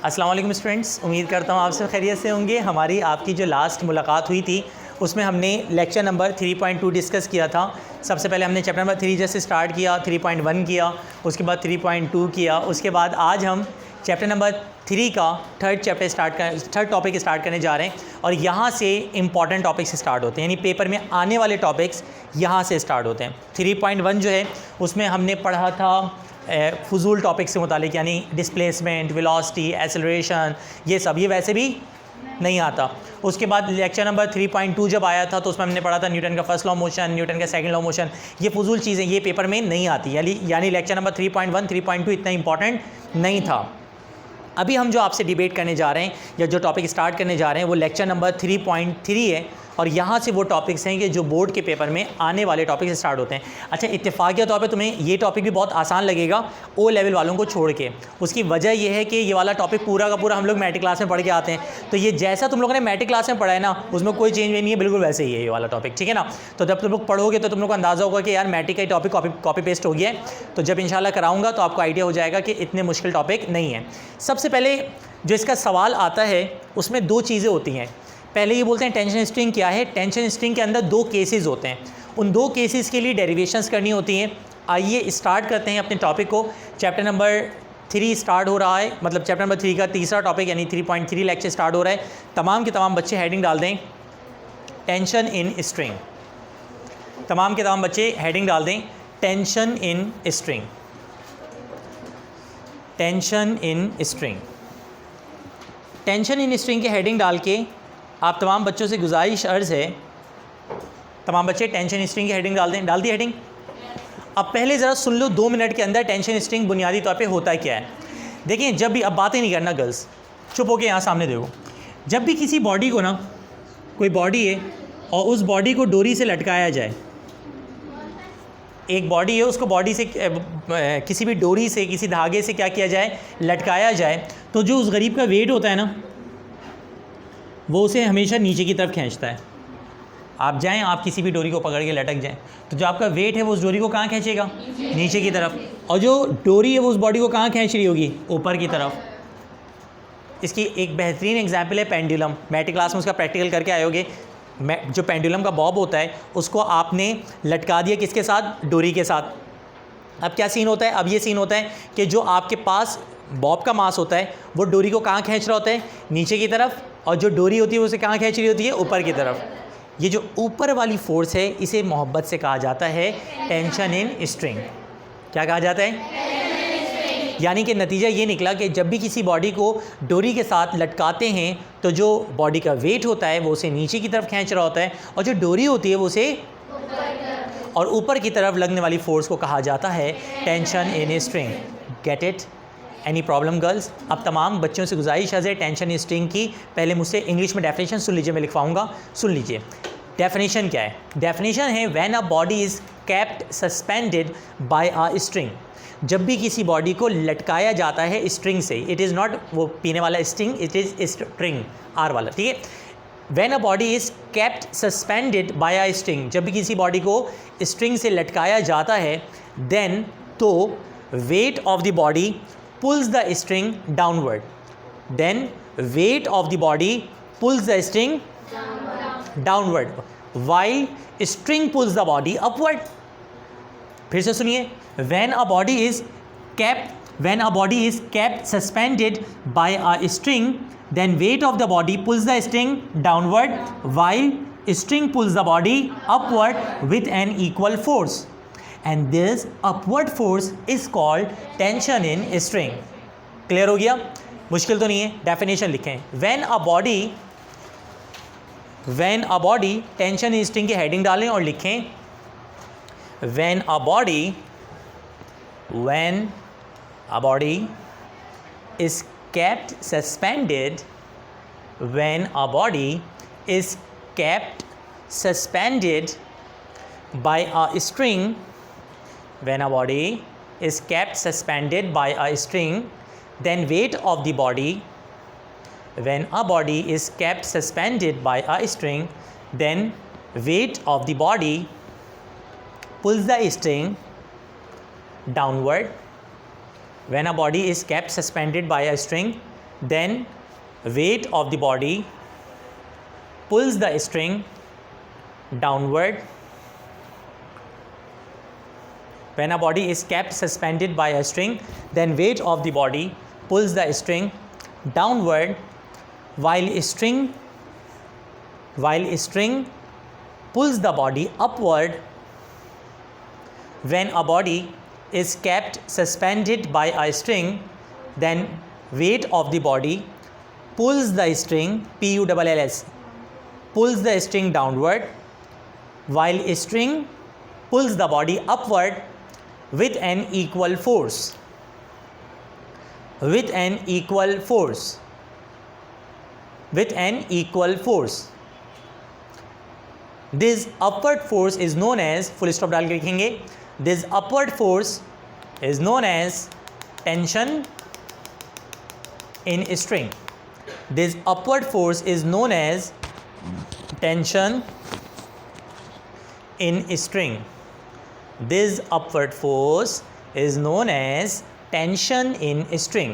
अस्सलाम वालेकुम स्टूडेंट्स, उम्मीद करता हूँ आप सब खैरियत से होंगे। हमारी आपकी जो लास्ट मुलाकात हुई थी उसमें हमने लेक्चर नंबर 3.2 डिस्कस किया था। सबसे पहले हमने चैप्टर नंबर 3 जैसे स्टार्ट किया, 3.1 किया, उसके बाद 3.2 किया, उसके बाद आज हम चैप्टर नंबर 3 का थर्ड टॉपिक स्टार्ट करने जा रहे हैं। और यहाँ से इम्पॉर्टेंट टॉपिक्स स्टार्ट होते हैं, यानी पेपर में आने वाले टॉपिक्स यहाँ से स्टार्ट होते हैं। 3.1 जो है उसमें हमने पढ़ा था फजूल टॉपिक से मुतालिक, यानी डिस्प्लेसमेंट, वेलोसिटी, एक्सेलरेशन, ये सब ये वैसे भी नहीं आता। उसके बाद लेक्चर नंबर 3.2 जब आया था तो उसमें हमने पढ़ा था न्यूटन का फर्स्ट लॉ मोशन, न्यूटन का सेकंड लॉ मोशन। ये फजूल चीज़ें ये पेपर में नहीं आती, यानी लेक्चर नंबर 3.1, 3.2 इतना इंपॉर्टेंट नहीं था। अभी हम जो आपसे डिबेट करने जा रहे हैं या जो टॉपिक स्टार्ट करने जा रहे हैं वो लेक्चर नंबर 3.3 है। और यहाँ से वो टॉपिक्स हैं कि जो बोर्ड के पेपर में आने वाले टॉपिक स्टार्ट होते हैं। अच्छा, इत्तेफाकिया तौर पे तुम्हें ये टॉपिक भी बहुत आसान लगेगा ओ लेवल वालों को छोड़ के। उसकी वजह ये है कि ये वाला टॉपिक पूरा का पूरा हम लोग मैट्रिक क्लास में पढ़ के आते हैं, तो ये जैसा तुम लोगों ने मैट्रिक क्लास में पढ़ा है ना उसमें कोई चेंज नहीं है, बिल्कुल वैसे ही है ये वाला टॉपिक, ठीक है ना। तो जब तुम लोग पढ़ोगे तो तुम लोग को अंदाज़ा होगा कि यार मैट्रिक का टॉपिक कॉपी पेस्ट हो गया है। तो जब इंशाल्लाह कराऊंगा तो आपको आइडिया हो जाएगा कि इतने मुश्किल टॉपिक नहीं है। सबसे पहले जो इसका सवाल आता है उसमें दो चीज़ें होती हैं। पहले ये बोलते हैं टेंशन स्ट्रिंग क्या है। टेंशन स्ट्रिंग के अंदर दो केसेस होते हैं, उन दो केसेस के लिए डेरिवेशंस करनी होती हैं। आइए स्टार्ट करते हैं अपने टॉपिक को। चैप्टर नंबर 3 स्टार्ट हो रहा है, मतलब चैप्टर नंबर 3 का तीसरा टॉपिक यानी 3.3 लेक्चर स्टार्ट हो रहा है। तमाम के तमाम बच्चे हेडिंग डाल दें टेंशन इन स्ट्रिंग। तमाम के तमाम बच्चे हेडिंग डाल दें tension in string. Tension in string. Tension in string की हेडिंग डाल के आप तमाम बच्चों से गुजारिश अर्ज़ है, तमाम बच्चे टेंशन स्ट्रिंग की हेडिंग डाल दें। डाल दी हेडिंग। अब पहले ज़रा सुन लो 2 मिनट के अंदर टेंशन स्ट्रिंग बुनियादी तौर पे होता क्या है। देखिए, जब भी, अब बातें नहीं करना गर्ल्स, चुप होके यहाँ सामने देखो। जब भी किसी बॉडी को ना, कोई बॉडी है और उस बॉडी को डोरी से लटकाया जाए, एक बॉडी है उसको बॉडी से किसी भी डोरी से, किसी धागे से क्या किया जाए, लटकाया जाए, तो जो उस गरीब का वेट होता है ना वो उसे हमेशा नीचे की तरफ खींचता है। आप जाएं, आप किसी भी डोरी को पकड़ के लटक जाएं तो जो आपका वेट है वो उस डोरी को कहाँ खींचेगा, नीचे की तरफ। और जो डोरी है वो उस बॉडी को कहाँ खींच रही होगी, ऊपर की तरफ। इसकी एक बेहतरीन एग्जाम्पल है पेंडुलम। मैट्रिक क्लास में उसका प्रैक्टिकल करके आयोगे। जो पेंडुलम का बॉब होता है उसको आपने लटका दिया किसके साथ, डोरी के साथ। अब क्या सीन होता है, अब ये सीन होता है कि जो आपके पास बॉब का मास होता है वो डोरी को कहाँ खींच रहा होता है, नीचे की तरफ। और जो डोरी होती है उसे कहाँ खींच रही होती है, ऊपर की तरफ। ये जो ऊपर वाली फोर्स है इसे मोहब्बत से कहा जाता है टेंशन इन स्ट्रिंग। क्या कहा जाता है, यानी कि नतीजा ये निकला कि जब भी किसी बॉडी को डोरी के साथ लटकाते हैं तो जो बॉडी का वेट होता है वो उसे नीचे की तरफ खींच रहा होता है, और जो डोरी होती है वो उसे और ऊपर की तरफ लगने वाली फोर्स को कहा जाता है tension in string. Get it? Any problem girls? अब तमाम बच्चों से गुजारिश है टेंशन स्ट्रिंग की पहले मुझसे इंग्लिश में डेफिनेशन सुन लीजिए, मैं लिखवाऊंगा, सुन लीजिए। डेफिनेशन क्या है? डेफिनेशन है when a body is kept suspended by a string. जब भी किसी बॉडी को लटकाया जाता है स्ट्रिंग से, इट इज़ नॉट वो पीने वाला स्ट्रिंग, इट इज़ स्ट्रिंग आर वाला, ठीक है। When a body is kept suspended by a string, जब भी किसी बॉडी को स्ट्रिंग से लटकाया जाता है, देन तो weight of the body pulls the string downward. Then weight of the body pulls the string downward while string pulls the body upward. फिर से सुनिए, when a body is kept suspended by a string, then weight of the body pulls the string downward while string pulls the body upward with an equal force. And this upward force is called tension in string. Clear हो गया? मुश्किल तो नहीं है। Definition लिखें, when a body tension in string की heading डालें और लिखें when a body is kept suspended, when a body is kept suspended by a string, when a body is kept suspended by a string, then weight of the body, when a body is kept suspended by a string, then weight of the body pulls the string downward. When a body is kept suspended by a string, then weight of the body pulls the string downward. When a body is kept suspended by a string, then weight of the body pulls the string downward, while string pulls the body upward. When a body is kept suspended by a string, then weight of the body pulls the string, P-U-L-L-S, pulls the string downward, while string pulls the body upward with an equal force. With an equal force. With an equal force. This upward force is known as, full stop डाल के लिखेंगे, this upward force is known as tension in string. This upward force is known as tension in string. This upward force is known as tension in string.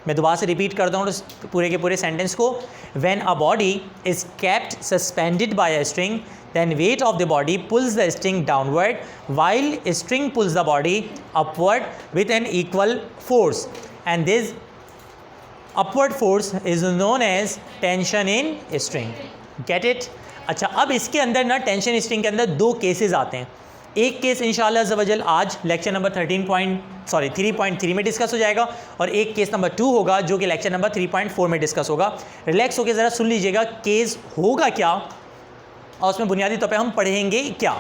मैं दोबारा से repeat करता हूँ पूरे के पूरे सेंटेंस को. When a body is kept suspended by a string, then weight of the body pulls the string downward, while string pulls the body upward with an equal force, and this upward force is known as tension in string. Get it? अच्छा, अब इसके अंदर ना tension string के अंदर दो cases आते हैं. एक केस इंशाल्लाह अज़्ज़वजल आज लेक्चर नंबर 3.3 में डिस्कस हो जाएगा, और एक केस नंबर 2 होगा जो कि लेक्चर नंबर 3.4 में डिस्कस होगा. रिलैक्स होकर ज़रा सुन लीजिएगा केस होगा क्या और उसमें बुनियादी तौर पे हम पढ़ेंगे क्या.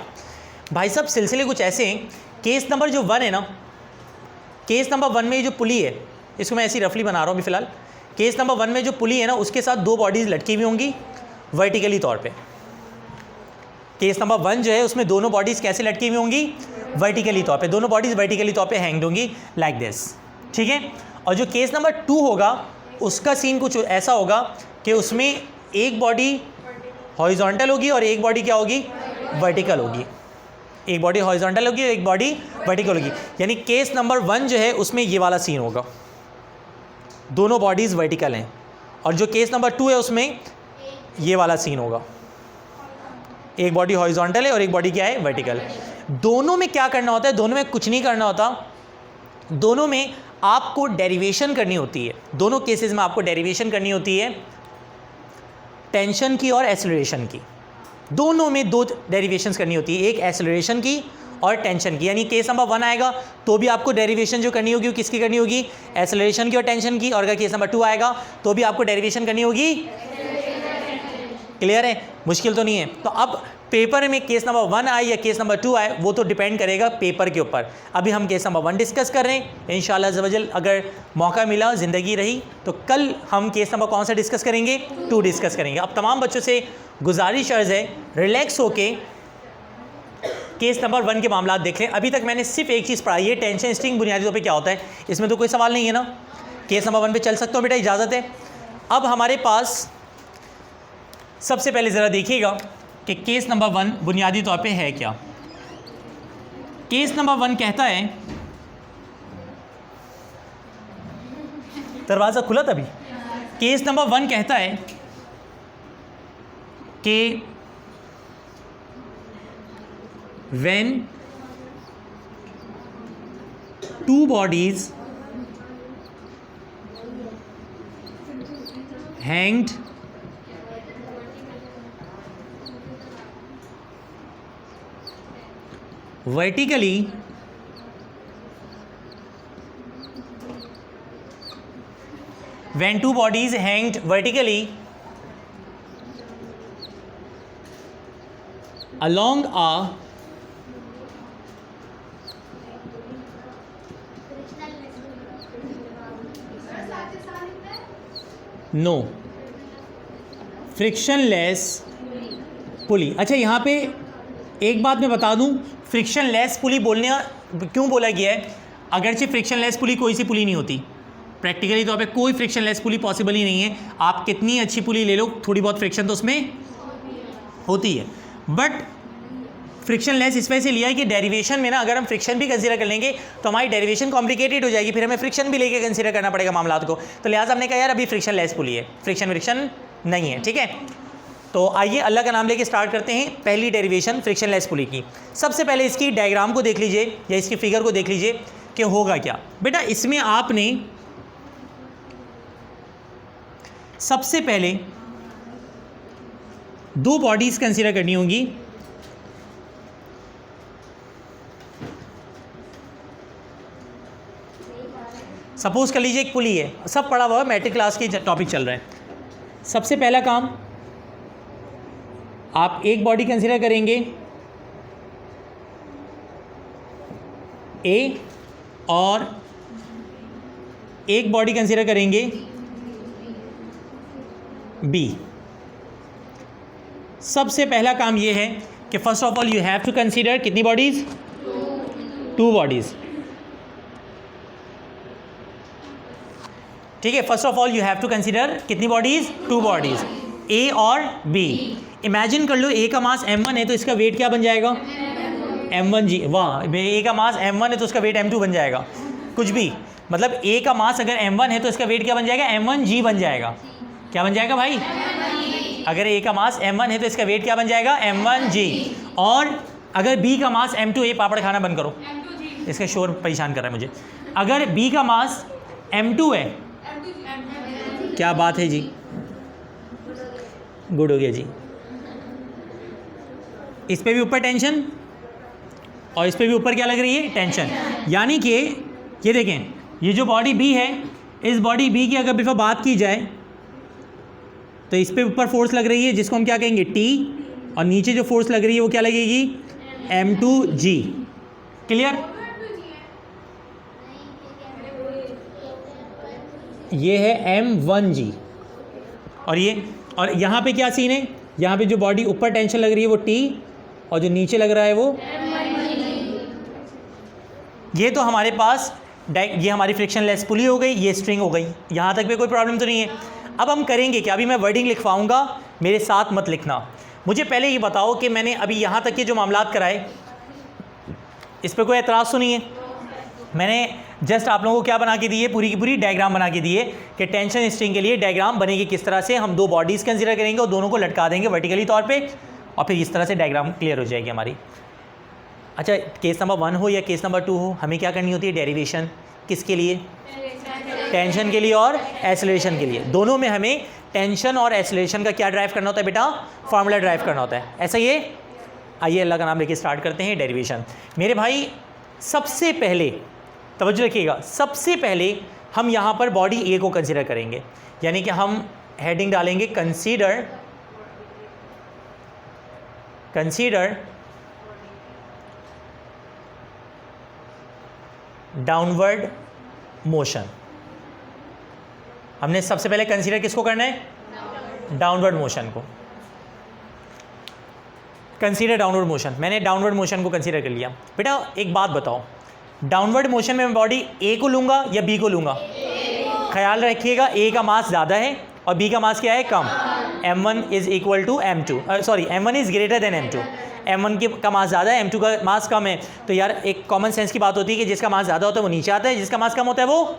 भाई साहब, सिलसिले कुछ ऐसे हैं. केस नंबर जो 1 है ना, केस नंबर 1 में जो पुली है, इसको मैं ऐसी रफली बना रहा हूँ अभी फ़िलहाल. केस नंबर 1 में जो पुली है ना, उसके साथ दो बॉडीज़ लटकी हुई होंगी वर्टिकली तौर पे. केस नंबर 1 जो है उसमें दोनों बॉडीज़ कैसे लटकी हुई होंगी? वर्टिकली तौर पे. दोनों बॉडीज़ वर्टिकली तौर पे हैंग्ड होंगी लाइक दिस. ठीक है. और जो केस नंबर 2 होगा उसका सीन कुछ ऐसा होगा कि उसमें एक बॉडी हॉरिजॉन्टल होगी और एक बॉडी क्या होगी? वर्टिकल होगी. एक बॉडी हॉरिजॉन्टल होगी और एक बॉडी वर्टिकल होगी. यानी केस नंबर 1 जो है उसमें ये वाला सीन होगा, दोनों बॉडीज़ वर्टिकल हैं. और जो केस नंबर 2 है उसमें ये वाला सीन होगा, एक बॉडी हॉरिजॉन्टल है और एक बॉडी क्या है? वर्टिकल. दोनों में क्या करना होता है? दोनों में कुछ नहीं करना होता. दोनों में आपको डेरिवेशन करनी होती है. दोनों केसेस में आपको डेरिवेशन करनी होती है टेंशन की और एक्सेलरेशन की. दोनों में दो डेरिवेशंस करनी होती है, एक एक्सेलरेशन की और टेंशन की. यानी केस नंबर 1 आएगा तो भी आपको डेरिवेशन जो करनी होगी वो किसकी करनी होगी? एक्सेलरेशन की और टेंशन की. और अगर केस नंबर 2 आएगा तो भी आपको डेरिवेशन करनी होगी. क्लियर है? मुश्किल तो नहीं है. तो अब पेपर में केस नंबर 1 आए या केस नंबर 2 आए वो तो डिपेंड करेगा पेपर के ऊपर. अभी हम केस नंबर 1 डिस्कस कर रहे हैं. इंशाल्लाह ज़वजल अगर मौका मिला, ज़िंदगी रही, तो कल हम केस नंबर कौन सा डिस्कस करेंगे? 2 डिस्कस करेंगे. अब तमाम बच्चों से गुजारिश अर्ज़ है, रिलैक्स होके केस नंबर 1 के मामला देख लें. अभी तक मैंने सिर्फ एक चीज़ पढ़ाई है, टेंशन स्ट्रिंग बुनियादी तौर पे क्या होता है. इसमें तो कोई सवाल नहीं है ना. केस नंबर 1 पे चल सकते हो बेटा, इजाज़त है. अब हमारे पास सबसे पहले ज़रा देखिएगा कि केस नंबर 1 बुनियादी तौर पे है क्या. केस नंबर 1 कहता है, दरवाज़ा खुला था अभी. केस नंबर 1 कहता है कि when 2 bodies hanged vertically when 2 bodies hanged vertically along a no frictionless pulley. अच्छा, यहाँ पे एक बात मैं बता दूँ, फ्रिक्शनलेस पुली बोलने क्यों बोला गया है? अगरचे फ्रिक्शनलेस पुली कोई सी पुली नहीं होती. प्रैक्टिकली तौर पे कोई फ्रिक्शनलेस पुली पॉसिबल ही नहीं है. आप कितनी अच्छी पुली ले लो, थोड़ी बहुत फ्रिक्शन तो उसमें होती है. बट फ्रिक्शन लेस इस वजह से लिया है कि डेरिवेशन में ना अगर हम फ्रिक्शन भी कंसीडर कर लेंगे तो हमारी डेरिवेशन कॉम्प्लिकेटेड हो जाएगी, फिर हमें फ्रिक्शन भी लेके कंसीडर करना पड़ेगा मामलात को। तो लिहाजा हमने कहा यार अभी फ्रिक्शन लेस पुली है, फ्रिक्शन नहीं है, ठीक है। तो आइए अल्लाह का नाम लेके स्टार्ट करते हैं पहली डेरिवेशन फ्रिक्शन लेस पुली की। सबसे पहले इसकी डायग्राम को देख लीजिए या इसकी फिगर को देख लीजिए कि होगा क्या। बेटा इसमें आपने सबसे पहले दो बॉडीज कंसीडर करनी होंगी। सपोज कर लीजिए एक पुली है, सब पढ़ा हुआ है, मैट्रिक क्लास की टॉपिक चल रहा है। सबसे पहला काम आप एक बॉडी कंसीडर करेंगे ए और एक बॉडी कंसीडर करेंगे बी। सबसे पहला काम यह है कि first of all you have to consider कितनी बॉडीज, 2 बॉडीज, ठीक है। First of all you have to consider कितनी बॉडीज, 2 बॉडीज, ए और बी। इमेजिन कर लो ए का मास m1 है तो इसका वेट क्या बन जाएगा, m1g। वाह, ए का मास m1 है तो उसका वेट m2 बन जाएगा, कुछ भी मतलब ए का मास अगर m1 है तो इसका वेट क्या बन जाएगा, m1g बन जाएगा। क्या बन जाएगा भाई, अगर ए का मास m1 है तो इसका वेट क्या बन जाएगा, m1g। और अगर b का मास m2 है, पापड़ खाना बंद करो, इसका शोर परेशान कर रहा है मुझे। अगर b का मास m2 है, क्या बात है जी, गुड हो गया जी। इस पे भी ऊपर टेंशन और इस पे भी ऊपर क्या लग रही है, टेंशन। यानी कि ये देखें, ये जो बॉडी बी है, इस बॉडी बी की अगर बिफोर बात की जाए तो इस पे ऊपर फोर्स लग रही है जिसको हम क्या कहेंगे, टी, और नीचे जो फोर्स लग रही है वो क्या लगेगी, m2g। क्लियर, ये है m1g। और यहाँ पे क्या सीन है, यहाँ पे जो बॉडी ऊपर टेंशन लग रही है वो T और जो नीचे लग रहा है वो ये। तो हमारे पास ये हमारी फ्रिक्शन लेस पुली हो गई, ये स्ट्रिंग हो गई। यहाँ तक भी कोई प्रॉब्लम तो नहीं है। अब हम करेंगे क्या, अभी मैं वर्डिंग लिखवाऊंगा, मेरे साथ मत लिखना। मुझे पहले ये बताओ कि मैंने अभी यहाँ तक के जो मामलात कराए इस पर कोई एतराज़ तो नहीं है। मैंने जस्ट आप लोगों को क्या बना के दी है, पूरी की पूरी डायग्राम बना के दी है कि टेंशन स्ट्रिंग के लिए डायग्राम बनेगी किस तरह से। हम 2 बॉडीज़ कंसीडर करेंगे और दोनों को लटका देंगे वर्टिकली तौर पे और फिर इस तरह से डायग्राम क्लियर हो जाएगी हमारी। अच्छा, केस नंबर 1 हो या केस नंबर 2 हो, हमें क्या करनी होती है, डेरिवेशन किसके लिए, टेंशन के लिए और एसेलरेशन के लिए। दोनों में हमें टेंशन और एसेलरेशन का क्या ड्राइव करना होता है बेटा, फार्मूला ड्राइव करना होता है। ऐसा ये, आइए अल्लाह का नाम लेके स्टार्ट करते हैं डेरिवेशन। मेरे भाई सबसे पहले तवज्जो रखिएगा, सबसे पहले हम यहाँ पर बॉडी ए को कंसीडर करेंगे, यानी कि हम हेडिंग डालेंगे कंसीडर डाउनवर्ड मोशन। हमने सबसे पहले कंसीडर किसको करना है, डाउनवर्ड मोशन को। कंसीडर डाउनवर्ड मोशन, मैंने डाउनवर्ड मोशन को कंसीडर कर लिया। बेटा एक बात बताओ, डाउनवर्ड मोशन में मैं बॉडी ए को लूँगा या बी को लूँगा, ख्याल रखिएगा ए का मास ज़्यादा है और बी का मास क्या है, कम। m1 is equal to m2, sorry m1 is greater than m2। m1 का मास ज़्यादा है, m2 का मास कम है। तो यार एक कॉमन सेंस की बात होती है कि जिसका मास ज़्यादा होता है वो नीचे आता है, जिसका मास कम होता है वो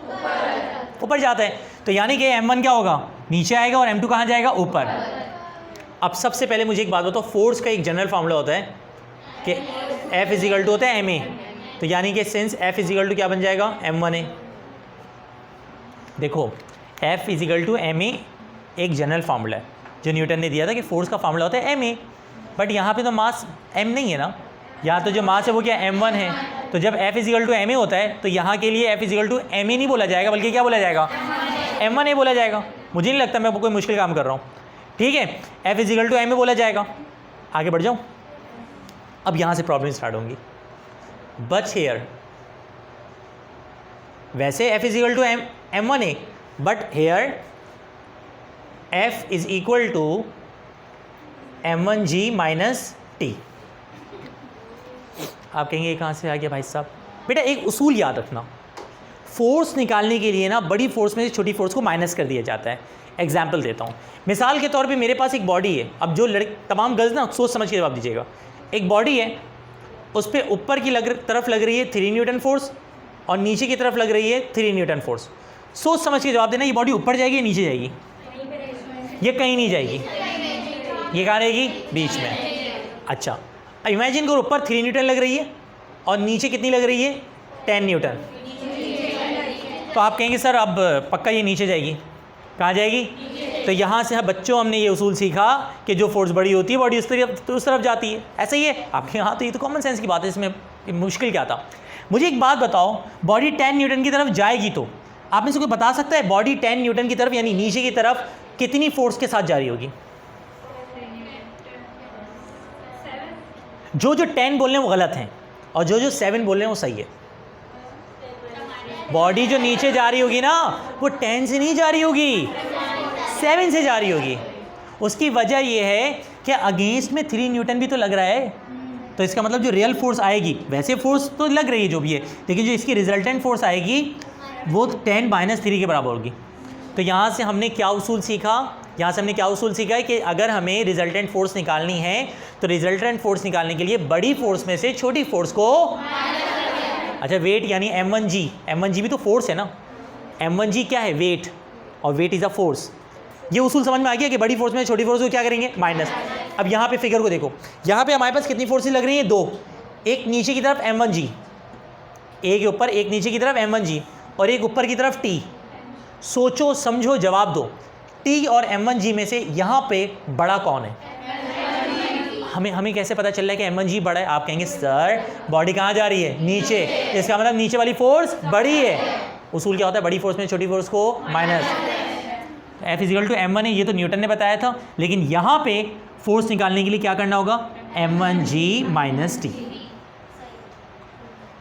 ऊपर जाता है। तो यानी कि m1 क्या होगा, नीचे आएगा और m2 कहाँ जाएगा, ऊपर। अब सबसे पहले मुझे एक बात बताओ, फोर्स का एक जनरल फार्मूला होता है कि F इज इक्वल टू होता है ma। तो यानी कि since F is equal to क्या बन जाएगा, m1a। देखो F is equal to ma एक जनरल फार्मूला है जो न्यूटन ने दिया था कि फोर्स का फार्मूला होता है ma। बट यहाँ पे तो मास m नहीं है ना, यहाँ तो जो मास है वो क्या m1 है। तो जब F is equal to ma होता है तो यहाँ के लिए F is equal to ma नहीं बोला जाएगा, बल्कि क्या बोला जाएगा, m1a बोला जाएगा। मुझे नहीं लगता मैं कोई मुश्किल काम कर रहा हूँ, ठीक है। F is equal to ma बोला जाएगा। आगे बढ़ जाऊँ, अब यहाँ से प्रॉब्लम स्टार्ट होंगी। बट हेयर वैसे F is equal to m1a, but here F is equal to m1g minus T. आप कहेंगे कहाँ से आ गया भाई साहब। बेटा एक उसूल याद रखना, फोर्स निकालने के लिए ना बड़ी फोर्स में से छोटी फोर्स को माइनस कर दिया जाता है। एग्जाम्पल देता हूँ, मिसाल के तौर पे मेरे पास एक बॉडी है। अब जो तमाम गर्ल्स ना सोच समझ के जवाब दीजिएगा। एक बॉडी है उस पर ऊपर की तरफ लग रही है 3 न्यूटन फोर्स और नीचे की तरफ लग रही है 3 न्यूटन फोर्स। सोच समझ के जवाब देना, ये बॉडी ऊपर जाएगी या नीचे जाएगी? ये कहीं नहीं जाएगी, ये कहाँ रहेगी? बीच में। अच्छा, इमेजिन करो ऊपर 3 न्यूटन लग रही है और नीचे कितनी लग रही है? 10 न्यूटन। तो आप कहेंगे सर अब पक्का ये नीचे जाएगी। कहाँ जाएगी? तो यहाँ से बच्चों हमने ये उसूल सीखा कि जो फोर्स बड़ी होती है बॉडी उस तरफ जाती है। ऐसा ही है आपके यहाँ, तो ये तो कॉमन सेंस की बात है, इसमें मुश्किल क्या था? मुझे एक बात बताओ, बॉडी 10 न्यूटन की तरफ जाएगी तो आप में से कोई बता सकता है बॉडी 10 न्यूटन की तरफ यानी नीचे की तरफ कितनी फोर्स के साथ जा रही होगी? जो 10 बोल रहे हैं वो गलत हैं और जो 7 बोल रहे हैं वो सही है। बॉडी जो नीचे जा रही होगी ना वो 10 से नहीं जा रही होगी, 7 से जा रही होगी। उसकी वजह ये है कि अगेंस्ट में 3 न्यूटन भी तो लग रहा है, तो इसका मतलब जो रियल फोर्स आएगी, वैसे फोर्स तो लग रही है जो भी है, लेकिन जो इसकी रिजल्टेंट फोर्स आएगी वो 10 - 3 के बराबर होगी। तो यहाँ से हमने क्या उसूल सीखा? यहाँ से हमने क्या उसूल सीखा है कि अगर हमें रिजल्टेंट फोर्स निकालनी है तो रिजल्टेंट फोर्स निकालने के लिए बड़ी फोर्स में से छोटी फोर्स को, अच्छा वेट यानी m1g, m1g भी तो फोर्स है ना, m1g क्या है? वेट, और वेट इज़ अ फोर्स। ये उसूल समझ में आ गया कि बड़ी फोर्स में छोटी फोर्स को क्या करेंगे? माइनस। अब यहाँ पे फिगर को देखो, यहाँ पे हमारे पास कितनी फोर्सेस लग रही हैं? 2। एक नीचे की तरफ m1g, एक ऊपर, एक नीचे की तरफ m1g और एक ऊपर की तरफ t। सोचो समझो जवाब दो, t और m1g में से यहाँ पे बड़ा कौन है? हमें कैसे पता चल रहा है कि m1g बड़ा है? आप कहेंगे सर बॉडी कहाँ जा रही है? नीचे, इसका मतलब नीचे वाली फोर्स बड़ी है। उसूल क्या होता है? बड़ी फोर्स में छोटी फोर्स को माइनस। F = m1 है, ये तो न्यूटन ने बताया था, लेकिन यहाँ पे फोर्स निकालने के लिए क्या करना होगा? m1g - t।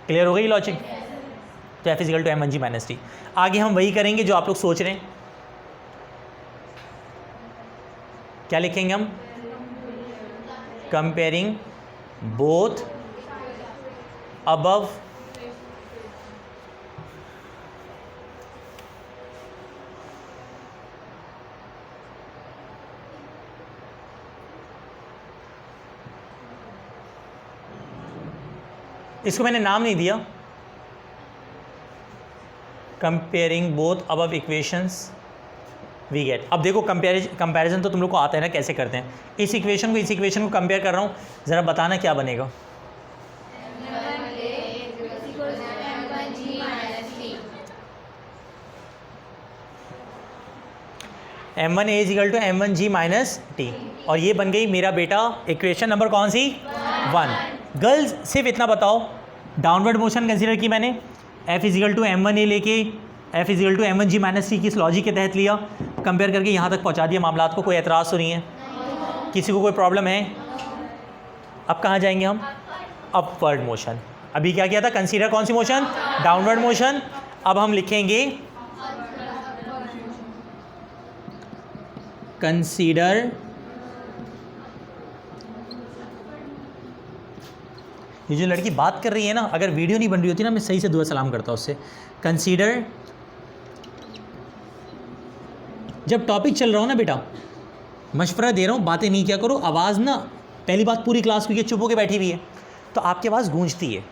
क्लियर हो गई लॉजिक? तो F = m1g - t। आगे हम वही करेंगे जो आप लोग सोच रहे हैं। क्या लिखेंगे हम? कंपेयरिंग बोथ अबव इसको मैंने नाम नहीं दिया, comparing both above equations we get. अब देखो कंपैरिजन तो तुम लोग को आता है ना कैसे करते हैं। इस इक्वेशन को कंपेयर कर रहा हूँ, ज़रा बताना क्या बनेगा? m1a = m1g - t, और ये बन गई मेरा बेटा इक्वेशन नंबर कौन सी? 1। गर्ल्स सिर्फ इतना बताओ, डाउनवर्ड मोशन कंसीडर की मैंने, F = m1a लेके F = m1g - t की इस लॉजिक के तहत लिया, कंपेयर करके यहाँ तक पहुँचा दिया मामलात को। कोई एतराज़ तो नहीं है? किसी को कोई प्रॉब्लम है? अब कहाँ जाएंगे हम? Upward motion. अभी क्या किया था? कंसीडर कौन सी मोशन? Downward motion. अब हम लिखेंगे कंसीडर, ये जो लड़की बात कर रही है ना, अगर वीडियो नहीं बन रही होती ना, मैं सही से दुआ सलाम करता उससे। कंसीडर, जब टॉपिक चल रहा हो ना बेटा, मशवरा दे रहा हूँ, बातें नहीं क्या करो, आवाज़ ना, पहली बात पूरी क्लास क्योंकि चुप होकर बैठी हुई है तो आपकी आवाज़ गूंजती है,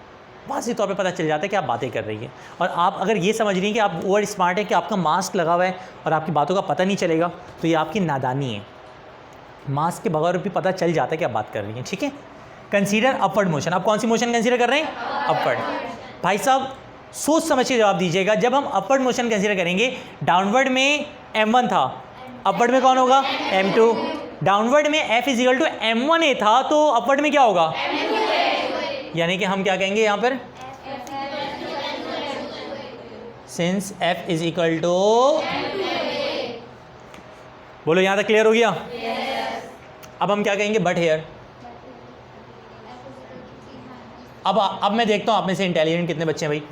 वाज़ेह तौर पे पता चल जाता है कि आप बातें कर रही है। और आप अगर ये समझ रही हैं कि आप ओवर स्मार्ट है कि आपका मास्क लगा हुआ है और आपकी बातों का पता नहीं चलेगा, तो ये आपकी नादानी है। मास्क के बगैर भी पता चल जाता है कि आप बात कर रही हैं, ठीक है? Consider upward motion. आप कौन सी मोशन कंसीडर कर रहे हैं? अपवर्ड। भाई साहब सोच समझ के जवाब दीजिएगा, जब हम अपवर्ड मोशन कंसीडर करेंगे, डाउनवर्ड में m1 था, अपवर्ड में कौन होगा? m2। डाउनवर्ड में F = m1a था, तो अपवर्ड में क्या होगा? यानी कि हम क्या कहेंगे यहाँ पर? सिंस F = बोलो यहाँ तक क्लियर हो गया? अब हम क्या कहेंगे? But here. अब मैं देखता हूँ आप में से इंटेलिजेंट कितने बच्चे हैं भाई।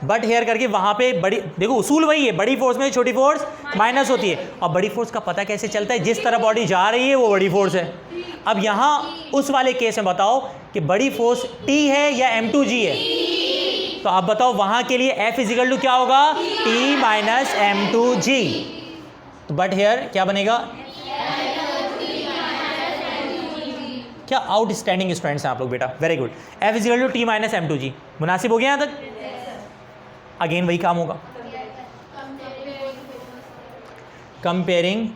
बट हेयर करके वहाँ पे बड़ी, देखो उसूल वही है, बड़ी फोर्स में छोटी फोर्स माइनस होती है। और बड़ी फोर्स का पता कैसे चलता है? जिस तरह बॉडी जा रही है वो बड़ी फोर्स है। अब यहाँ उस वाले केस में बताओ कि बड़ी फोर्स T है या m2g है? तो आप बताओ वहाँ के लिए F = क्या होगा? T - m2g। तो बट हेयर क्या बनेगा? क्या आउटस्टैंडिंग स्टूडेंट्स हैं आप लोग बेटा, very good. F is equal to T minus M2G, मुनासिब हो गया यहाँ तक? अगेन वही काम होगा, comparing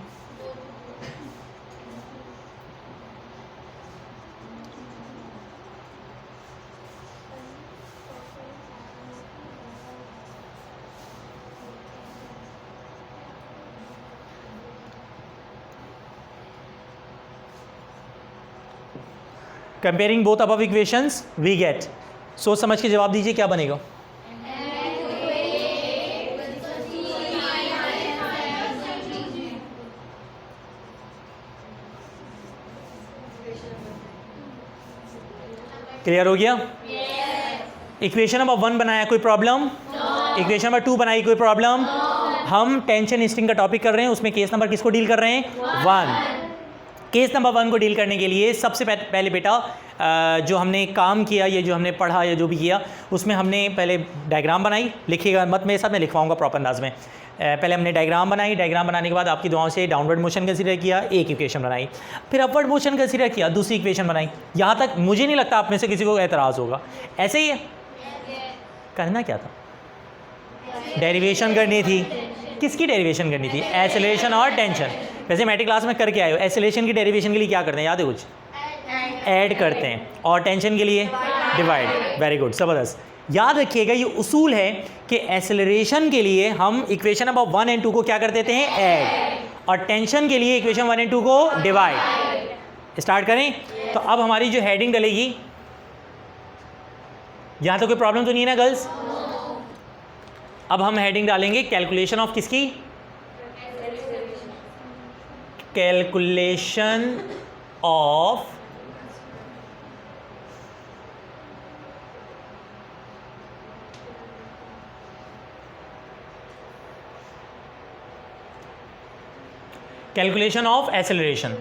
comparing both above equations we get, सोच समझ के जवाब दीजिए क्या बनेगा। क्लियर हो गया? इक्वेशन नंबर 1 बनाया, कोई प्रॉब्लम? इक्वेशन नंबर 2 बनाई, कोई प्रॉब्लम? हम टेंशन स्ट्रिंग का टॉपिक कर रहे हैं, उसमें केस नंबर किसको डील कर रहे हैं? 1। केस नंबर 1 को डील करने के लिए सबसे पहले बेटा जो हमने काम किया, ये जो हमने पढ़ा या जो भी किया, उसमें हमने पहले डायग्राम बनाई, लिखिएगा मत मेरे साथ, मैं लिखवाऊंगा प्रॉपर अंदाज में। पहले हमने डायग्राम बनाई, डायग्राम बनाने के बाद आपकी दुआओं से डाउनवर्ड मोशन कंसीडर किया, एक इक्वेशन बनाई, फिर अपवर्ड मोशन कंसीडर किया, दूसरी इक्वेशन बनाई। यहाँ तक मुझे नहीं लगता आप में से किसी को एतराज़ होगा, ऐसे ही है। करना क्या था? डेरिवेशन करनी थी। किसकी डेरिवेशन करनी थी? एक्सेलरेशन और टेंशन। वैसे मैट्रिक क्लास में करके आए हो, एक्सेलरेशन की डेरिवेशन के लिए क्या करते हैं, याद है कुछ? ऐड करते हैं, और टेंशन के लिए डिवाइड। वेरी गुड, ज़बरदस्त। याद रखिएगा ये उसूल है कि एक्सेलरेशन के लिए हम इक्वेशन नंबर 1 और 2 को क्या कर देते हैं? ऐड, और टेंशन के लिए इक्वेशन 1 और 2 को डिवाइड। स्टार्ट करें। तो अब हमारी जो हेडिंग डलेगी, यहाँ तो कोई प्रॉब्लम तो नहीं है ना गर्ल्स? अब हम हेडिंग डालेंगे कैलकुलेशन ऑफ किसकी? Calculation of calculation of acceleration.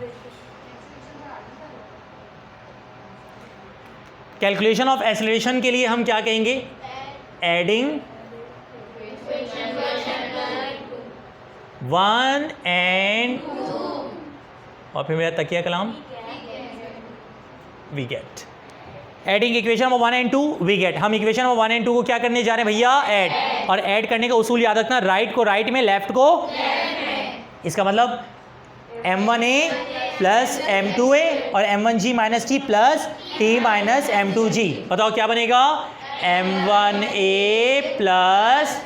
Calculation of acceleration के लिए हम क्या कहेंगे? एडिंग 1 and 2, और फिर मेरा तकिया कलाम we get. Adding equation number 1 और 2 वी गेट। हम इक्वेशन नंबर 1 और 2 को क्या करने जा रहे हैं भैया? ऐड। और ऐड करने का उसूल याद रखना, राइट को राइट में, लेफ्ट को लेफ्ट में। इसका मतलब M1A प्लस M2A और M1G minus T plus T minus M2G। बताओ क्या बनेगा? M1A प्लस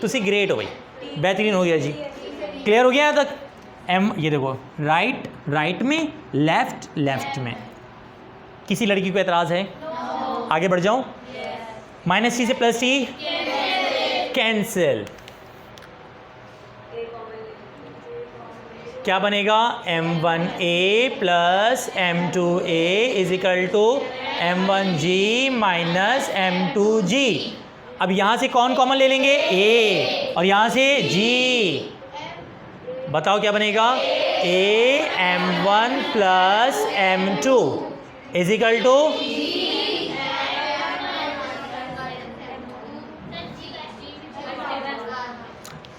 तुसी ग्रेट हो भाई, बेहतरीन हो गया जी। क्लियर हो गया यहाँ तक? ये देखो, राइट राइट में, लेफ्ट लेफ्ट में। किसी लड़की को एतराज़ है? आगे बढ़ जाऊं? माइनस टी से प्लस टी कैंसिल। क्या बनेगा? M1A plus M2A is equal to M1G minus M2G। अब यहाँ से कौन कॉमन ले लेंगे? A, और यहाँ से G। बताओ क्या बनेगा? A M1 plus M2 is equal to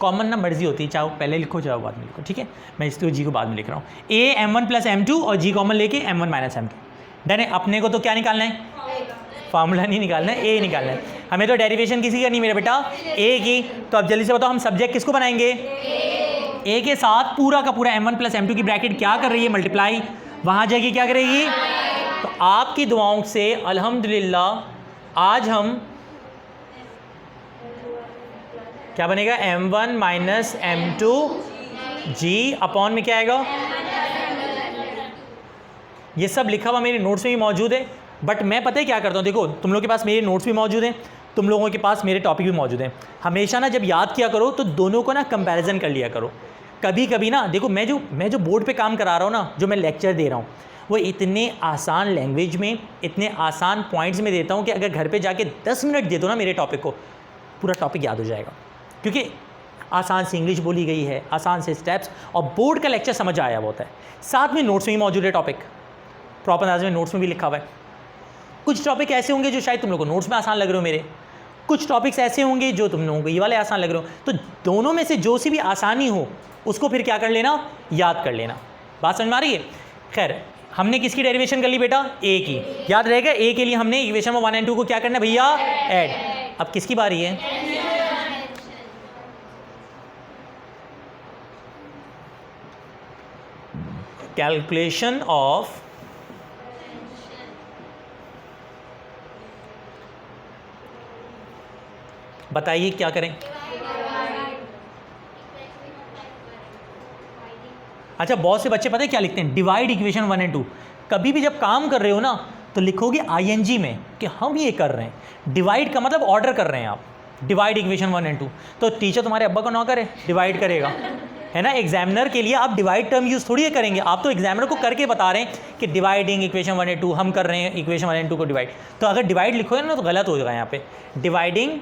common ना मर्जी होती है, चाहे पहले लिखो चाहे बाद में लिखो, ठीक है? मैं इसको जी को बाद में लिख रहा हूँ। A M1 प्लस M2 और G कॉमन लेके M1 माइनस M2। डन है। अपने को तो क्या निकालना है? फार्मूला नहीं निकालना है, A निकालना है हमें। तो डेरिवेशन किसी करनी मेरा बेटा? A की। तो अब जल्दी से बताओ हम सब्जेक्ट किसको बनाएंगे? A के साथ पूरा का पूरा M1 प्लस M2 की ब्रैकेट क्या कर रही है? मल्टीप्लाई। वहाँ जाके क्या करेगी? तो आपकी दुआओं से अल्हम्दुलिल्लाह आज हम क्या बनेगा? M1 minus M2 G upon में क्या आएगा? ये सब लिखा हुआ मेरे नोट्स में भी मौजूद है, बट मैं पता है क्या करता हूँ, देखो तुम लोगों के पास मेरे नोट्स भी मौजूद हैं, तुम लोगों के पास मेरे टॉपिक भी मौजूद हैं। हमेशा ना जब याद किया करो तो दोनों को ना कंपैरिजन कर लिया करो। कभी कभी ना देखो, मैं जो बोर्ड पे काम करा रहा हूँ ना, जो मैं लेक्चर दे रहा हूँ, वो इतने आसान लैंग्वेज में, इतने आसान पॉइंट्स में देता हूँ कि अगर घर पे जाके 10 मिनट दे दो ना मेरे टॉपिक को, पूरा टॉपिक याद हो जाएगा। क्योंकि आसान से इंग्लिश बोली गई है, आसान से स्टेप्स, और बोर्ड का लेक्चर समझ आया होता है। साथ में नोट्स में भी मौजूद है टॉपिक, प्रॉपर अंदाज में नोट्स में भी लिखा हुआ है। कुछ टॉपिक ऐसे होंगे जो शायद तुम लोग को नोट्स में आसान लग रहे हो मेरे, कुछ टॉपिक्स ऐसे होंगे जो तुम लोगों को ये वाले आसान लग रहे हो, तो दोनों में से जो सी भी आसानी हो उसको फिर क्या कर लेना, याद कर लेना। बात समझ में आ रही है? खैर, हमने किसकी डेरिवेशन कर ली बेटा, ए की। याद रहेगा, ए के लिए हमने इक्वेशन में 1 और 2 को क्या करना है भैया, ऐड। अब किसकी बारी है, कैलकुलेशन ऑफ बताइए क्या करें। अच्छा, बहुत से बच्चे पता है क्या लिखते हैं, डिवाइड इक्वेशन 1 और 2। कभी भी जब काम कर रहे हो ना तो लिखोगे आईएनजी में कि हम ये कर रहे हैं। डिवाइड का मतलब ऑर्डर कर रहे हैं आप, डिवाइड इक्वेशन 1 और 2। तो टीचर तुम्हारे अब्बा का नौकर है, डिवाइड करेगा, है ना। एग्जामिनर के लिए आप डिवाइड टर्म यूज़ थोड़ी करेंगे, आप तो एग्जामिनर को करके बता रहे हैं कि डिवाइडिंग इक्वेशन 1 और 2 हम कर रहे हैं, इक्वेशन 1 और 2 को डिवाइड। तो अगर डिवाइड लिखोगे ना तो गलत हो जाएगा यहाँ पे। डिवाइडिंग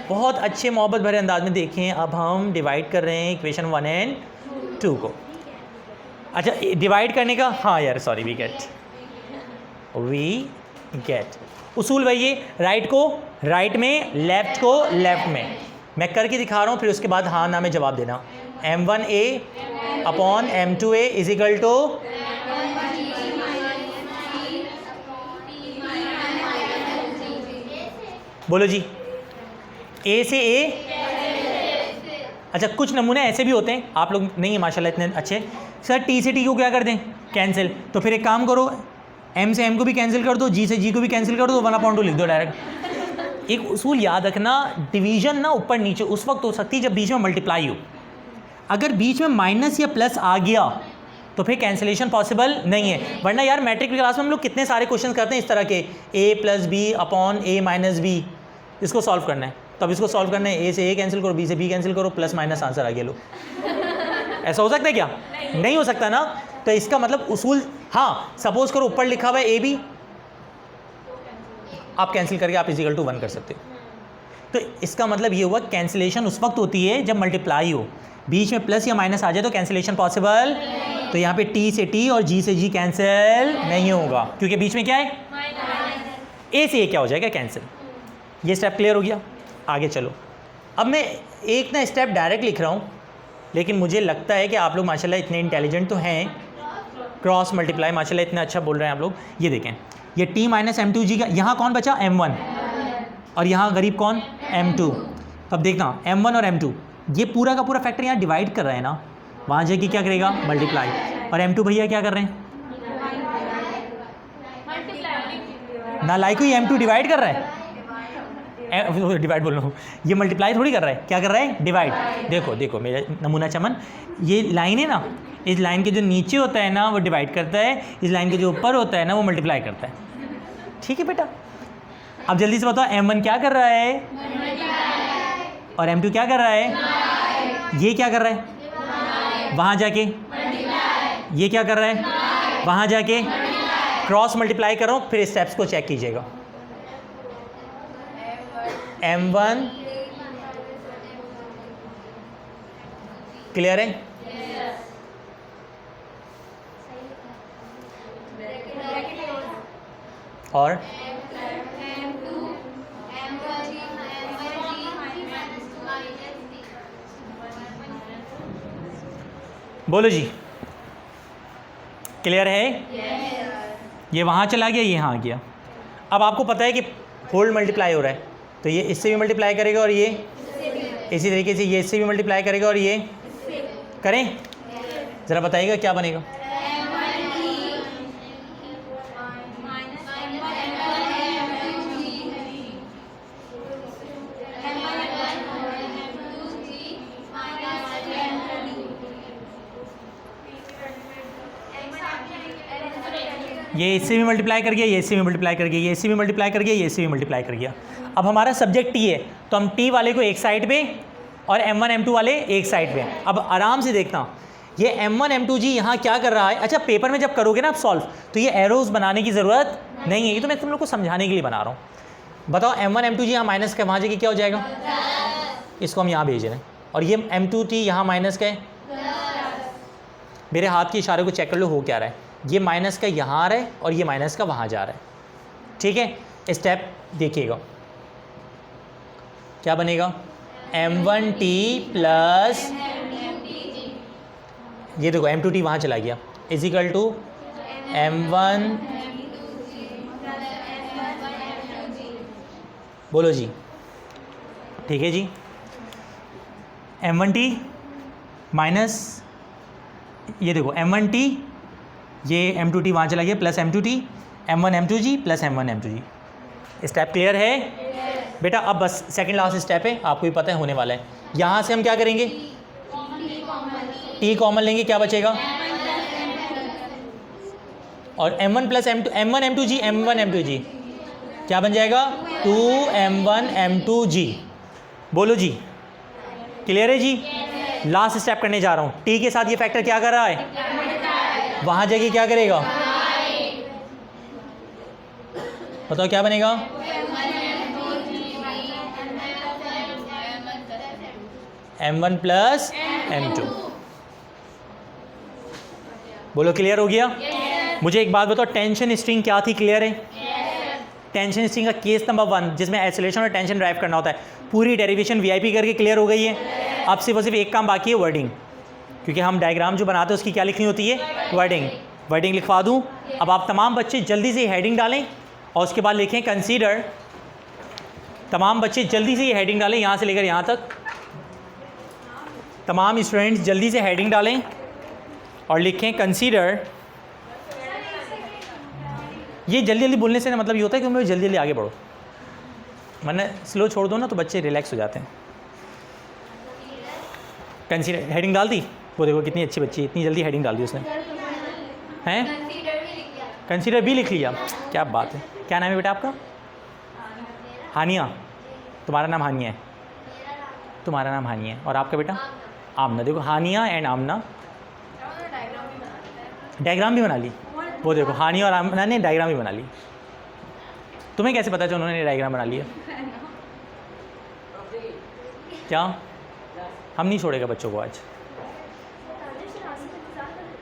बहुत अच्छे मोहब्बत भरे अंदाज में देखें, अब हम डिवाइड कर रहे हैं इक्वेशन 1 और 2 को। अच्छा, डिवाइड करने का, हाँ यार सॉरी, वी गेट उसूल भाई, ये राइट को राइट में, लेफ्ट को लेफ्ट में। मैं करके दिखा रहा हूँ, फिर उसके बाद हाँ ना में जवाब देना। m1a upon m2a is equal to, बोलो जी, ए से ए। अच्छा, कुछ नमूने ऐसे भी होते हैं, आप लोग नहीं है माशाल्लाह इतने अच्छे, सर टी से टी को क्या कर दें, कैंसिल। तो फिर एक काम करो, एम से एम को भी कैंसिल कर दो, जी से जी को भी कैंसिल कर दो, 1/2 लिख दो डायरेक्ट। एक उसूल याद रखना, डिवीजन ना ऊपर नीचे उस वक्त हो सकती है जब बीच में मल्टीप्लाई हो। अगर बीच में माइनस या प्लस आ गया तो फिर कैंसिलेशन पॉसिबल नहीं है। वरना यार मैट्रिक की क्लास में हम लोग कितने सारे क्वेश्चन करते हैं इस तरह के, a plus B upon a minus B, इसको सॉल्व करना है। तब इसको सॉल्व करना है, a से a कैंसिल करो, b से b कैंसिल करो, प्लस माइनस आंसर आ गया लो। ऐसा हो सकता है क्या? नहीं हो सकता ना। तो इसका मतलब उसूल, हाँ सपोज करो ऊपर लिखा हुआ है ए बी, आप कैंसिल करके आप इजिकल टू 1 कर सकते हो। तो इसका मतलब ये हुआ कैंसिलेशन उस वक्त होती है जब मल्टीप्लाई हो, बीच में प्लस या माइनस आ जाए तो कैंसिलेशन पॉसिबल। तो यहाँ पे टी से टी और जी से जी कैंसिल नहीं होगा, क्योंकि बीच में क्या है, ए से ए क्या हो जाएगा, कैंसिल। ये स्टेप क्लियर हो गया। आगे चलो, अब मैं एक ना स्टेप डायरेक्ट लिख रहा हूँ, लेकिन मुझे लगता है कि आप लोग माशाल्लाह इतने इंटेलिजेंट तो हैं, क्रॉस मल्टीप्लाई माशाल्लाह इतना अच्छा बोल रहे हैं आप लोग। ये देखें, ये t माइनस m2g का, यहाँ कौन बचा, m1, और यहाँ गरीब कौन, m2। तब देखना m1 और m2 ये पूरा का पूरा फैक्टर यहाँ डिवाइड कर रहे हैं ना, वहाँ जाके क्या करेगा, मल्टीप्लाई। और m2 भैया क्या कर रहे हैं, ना लाइक ही m2 डिवाइड कर रहा है, डिवाइड बोल रहा हूँ, ये मल्टीप्लाई थोड़ी कर रहा है, क्या कर रहा है, डिवाइड। देखो देखो मेरा नमूना चमन, ये लाइन है ना, इस लाइन के जो नीचे होता है ना वो डिवाइड करता है, इस लाइन के जो ऊपर होता है ना वो मल्टीप्लाई करता है। ठीक है बेटा, अब जल्दी से बताओ m1 क्या कर रहा है और m2 क्या कर रहा है, ये क्या कर रहा है, वहाँ जाके, ये क्या कर रहा है, वहाँ जाके क्रॉस मल्टीप्लाई कर रहा हूँ। फिर स्टेप्स को चेक कीजिएगा, m1 क्लियर है, और बोलो जी, क्लियर है। ये वहाँ चला गया, ये यहाँ आ गया। अब आपको पता है कि होल मल्टीप्लाई हो रहा है, तो ये इससे भी मल्टीप्लाई करेगा और ये इसी तरीके से ये इससे भी मल्टीप्लाई करेगा और ये करें, ज़रा बताइएगा क्या बनेगा। ये इससे भी मल्टीप्लाई कर गया, ये इससे भी मल्टीप्लाई कर गया, ये इससे भी मल्टीप्लाई कर गया, ये इससे भी मल्टीप्लाई कर गया। अब हमारा सब्जेक्ट टी है, तो हम टी वाले को एक साइड पे और m1 m2 वाले एक साइड पे। अब आराम से देखना, ये m1 m2 जी यहाँ क्या कर रहा है। अच्छा, पेपर में जब करोगे ना आप सॉल्व, तो ये एरोज बनाने की ज़रूरत नहीं है, ये तो मैं तुम लोग को समझाने के लिए बना रहा हूँ। बताओ m1 m2 जी यहाँ माइनस का, वहाँ जाके क्या हो जाएगा, इसको हम यहाँ भेज रहे हैं, और ये m2 टी यहाँ माइनस का है। मेरे हाथ के इशारे को चेक कर लो हो क्या रहा है, ये माइनस का यहाँ आ रहा है और ये माइनस का वहाँ जा रहा है। ठीक है, स्टेप देखिएगा, क्या बनेगा? m1t प्लस ये देखो m2t वहाँ चला गया इज इक्वल टू m1, बोलो जी, ठीक है जी, m1t माइनस ये देखो m1t, ये m2t वहाँ चला गया plus m2t, m1 m2g plus m1 m2g। Step clear है बेटा? अब बस सेकंड लास्ट स्टेप है, आपको भी पता है होने वाला है। यहाँ से हम क्या करेंगे? t कॉमन लेंगे, क्या बचेगा? और m1 plus m2, m1 m2g, m1 m2g क्या बन जाएगा? 2m1 m2g। बोलो जी, क्लियर है जी? लास्ट स्टेप करने जा रहा हूँ। t के साथ ये फैक्टर क्या कर रहा है? वहाँ जाके क्या करेगा? बताओ क्या बनेगा? m1 plus m2। बोलो क्लियर हो गया? मुझे एक बात बताओ, टेंशन स्ट्रिंग क्या थी? क्लियर है? टेंशन स्ट्रिंग का केस नंबर 1 जिसमें एक्सेलरेशन और टेंशन ड्राइव करना होता है, पूरी डेरिवेशन वीआईपी करके क्लियर हो गई है। अब सिर्फ और सिर्फ एक काम बाकी है, वर्डिंग, क्योंकि हम डायग्राम जो बनाते हैं उसकी क्या लिखनी होती है? वर्डिंग। वर्डिंग लिखवा दूँ? अब आप तमाम बच्चे जल्दी से हेडिंग डालें और उसके बाद लिखें कंसीडर। तमाम बच्चे जल्दी से ये हेडिंग डालें, यहाँ से लेकर यहाँ तक। तमाम स्टूडेंट्स जल्दी से हेडिंग डालें और लिखें कंसीडर। ये जल्दी जल्दी बोलने से ना मतलब ये होता है कि मैं जल्दी जल्दी आगे बढ़ो, वरना स्लो छोड़ दो ना तो बच्चे रिलैक्स हो जाते हैं। कंसीडर हेडिंग डाल दी? वो देखो कितनी अच्छी बच्ची है, इतनी जल्दी हेडिंग डाल दी उसने, हैं? कंसीडर भी लिख लिया, क्या बात है। क्या नाम है बेटा आपका? हानिया। तुम्हारा नाम हानिया है? तुम्हारा नाम हानिया है। और आपका बेटा? आमना। देखो हानिया एंड आमना, डायग्राम भी बना ली। वो देखो हानिया और आमना ने डायग्राम भी बना ली। तुम्हें कैसे पता चला उन्होंने डायग्राम बना लिया? क्या? हम नहीं छोड़ेगा बच्चों को आज।